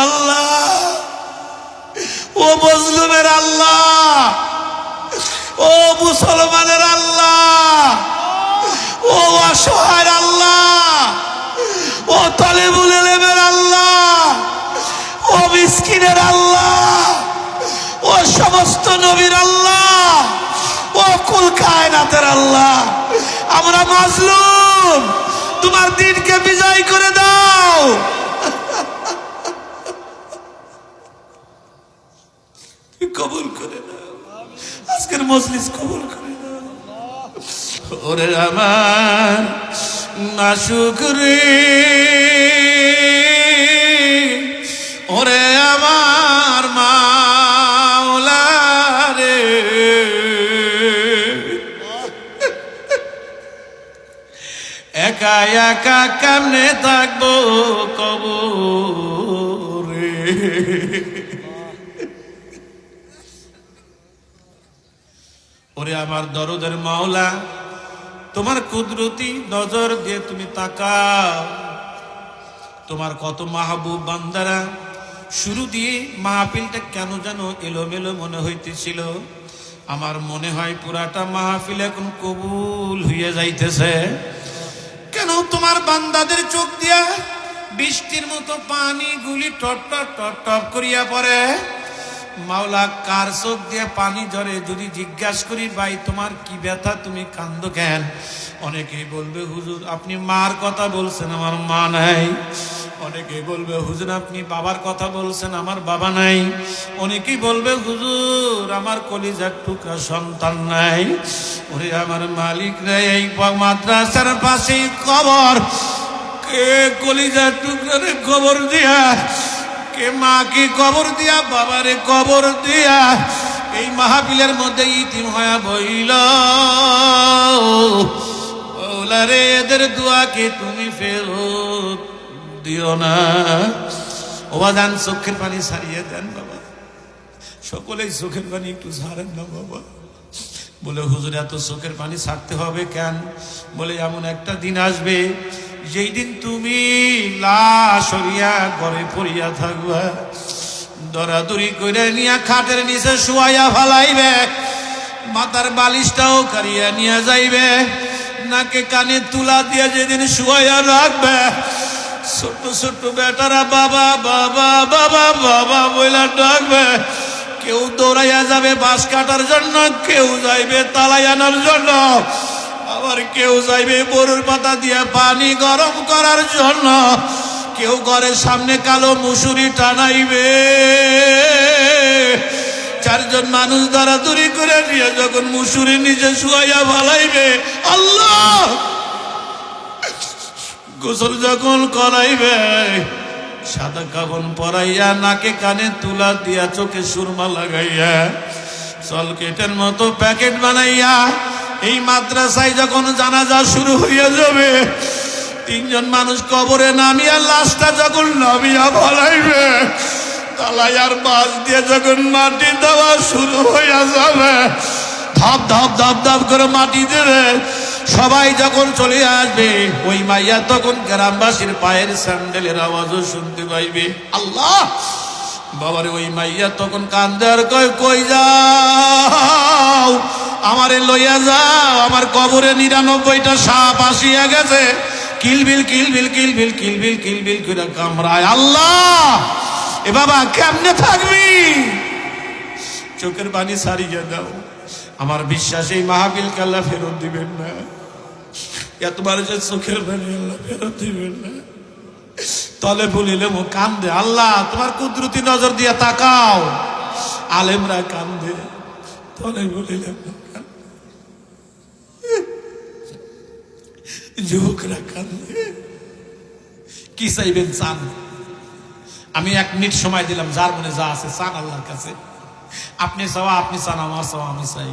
আল্লাহ, ও মজলুমের আল্লাহ, ও মুসলমানের আল্লাহ, ও অসহায়ের আল্লাহ, ও তালেবুল ইলমের আল্লাহ, ও মিসকিনের আল্লাহ, ও সমস্ত নবীর আল্লাহ, ও কুল কায়নাতের আল্লাহ, আমরা মাজলুম, তোমার দিনকে বিজয় করে দাও। কবুল করে দাও, আজকের মজলিস কবুল করে দাও। ওরে আমার মাশুক রে, ওরে আমার মাওলা রে, একা একা কেমনে থাকবো কবরে। ওরে আমার দরদের মাওলা, তোমার কুদরতি নজর দিয়ে তুমি তাকাও। তোমার কত মাহবুব বান্দারা, শুরু দিয়ে মাহফিলটা কেন যেন এলোমেলো মনে হইতেছিল। আমার মনে হয় পুরাটা মাহফিল এখন কবুল হইয়া যাইতেছে। কেন তোমার বান্দাদের চোখ দিয়া বৃষ্টির মতো পানি গুলি টপ টপ টপ টপ করিয়া পড়ে। মাওলা, কার চোখ দিয়ে পানি ঝরে? যদি জিজ্ঞাসা করি, ভাই তোমার কি ব্যথা, তুমি কান্দো কেন? অনেকেই বলবে, হুজুর আপনি মার কথা বলছেন, আমার মা নাই। অনেকেই বলবে, হুজুর আপনি বাবার কথা বলছেন, আমার বাবা নাই। অনেকেই বলবে, হুজুর আমার কলিজার টুকরা সন্তান নাই। ওরে আমার মালিক রে, এই মাদ্রাসার পাশেই কবর, কে কলিজার টুকরারে কবর দিয়া, কে মাকে কবর দিয়া, বাবারে কবর দিয়া এই মাহফিলের মধ্যে ইতিম হয়ে বইল। ওলা রে, এদের দোয়াকে তুমি ফেরত দিও না। ওবাদান চোখের পানি ছাড়িয়ে দেন বাবা, সকলেই চোখের পানি একটু ছাড়েন না বাবা। বলে, হুজুর এত চোখের পানি ছাড়তে হবে কেন? বলে, এমন একটা দিন আসবে যেই দিন তুমি লাশ হইয়া ঘরে পড়িয়া থাকবা, দরাদরি করে নিয়া খাটের নিচে শুয়াইয়া ফালাইবে, মাথার বালিশটাও কারিয়া নিয়ে যাইবে, নাকে কানে তুলা দিয়ে যেদিন শুয়াইয়া রাখবে, ছোট্ট ছোট্ট বেটারা বাবা বাবা বাবা বাবা বইলা ডাকবে। কেউ দৌড়াইয়া যাবে বাঁশ কাটার জন্য, কেউ যাইবে তালাই আনার জন্য, আবার কেউ যাইবে গরুর পাতা দিয়ে পানি গরম করার জন্য, কেউ ঘরের সামনে কালো মুসুরি টানাইবে। চারজন মানুষ দরাদরি করে নিয়ে যখন মুসুরি নিচে শুয়াইয়া ফালাইবে, আল্লাহ গোসল যখন করাইবে, সাদা কাফন পরাইয়া, নাকে কানে তুলা দিয়া, চোখে সুরমা লাগাইয়া, সলকেটের মতো প্যাকেট বানাইয়া এই মাদ্রাসায় যখন জানাজা শুরু হইয়া যাবে, তিনজন মানুষ কবরে নামিয়া লাশটা যখন নামিয়া ফলাইবে, তালাইয়ার বাস দিয়ে যখন মাটি দেওয়া শুরু হইয়া যাবে, ধাপ ধাপ ধাপ ধাপ করে মাটি দেবে, সবাই যখন চলে আসবে, ওই মাইয়া তখন গ্রামবাসীর পায়ের স্যান্ডেলের আওয়াজও শুনতে পাইবে। আল্লাহ বাবারে, ওই মাইয়া তখন কান্দে আর কয়, কই যাও, আমারে লইয়া যাও, আমার কবরে 99টা সাপ আসিয়া গেছে, কিলবিল কিলবিল কিলবিল কিলবিল কিলবিল করে কামড়ায়। আল্লাহ, এ বাবা কেমনে থাকবি? চোখের পানি ছাড়িয়ে দাও। আমার বিশ্বাস এই মাহফিলকে আল্লাহ ফেরত দিবেন না, এতবার যে চোখের পানি আল্লাহ ফেরত দিবেন না। তলে বলিলে মো কান্দে, আল্লাহ তোমার কুদরতি নজর দিয়ে তাকাও। আলেমরা কান্দে, তলে বলিলে যুবকরা কান্দে। কি চাইবেন চান? আমি 1 মিনিট সময় দিলাম, যার মনে যা আছে চান আল্লাহর কাছে। আপনি চাওয়া আপনি চান, আমার চাওয়া আমি চাই।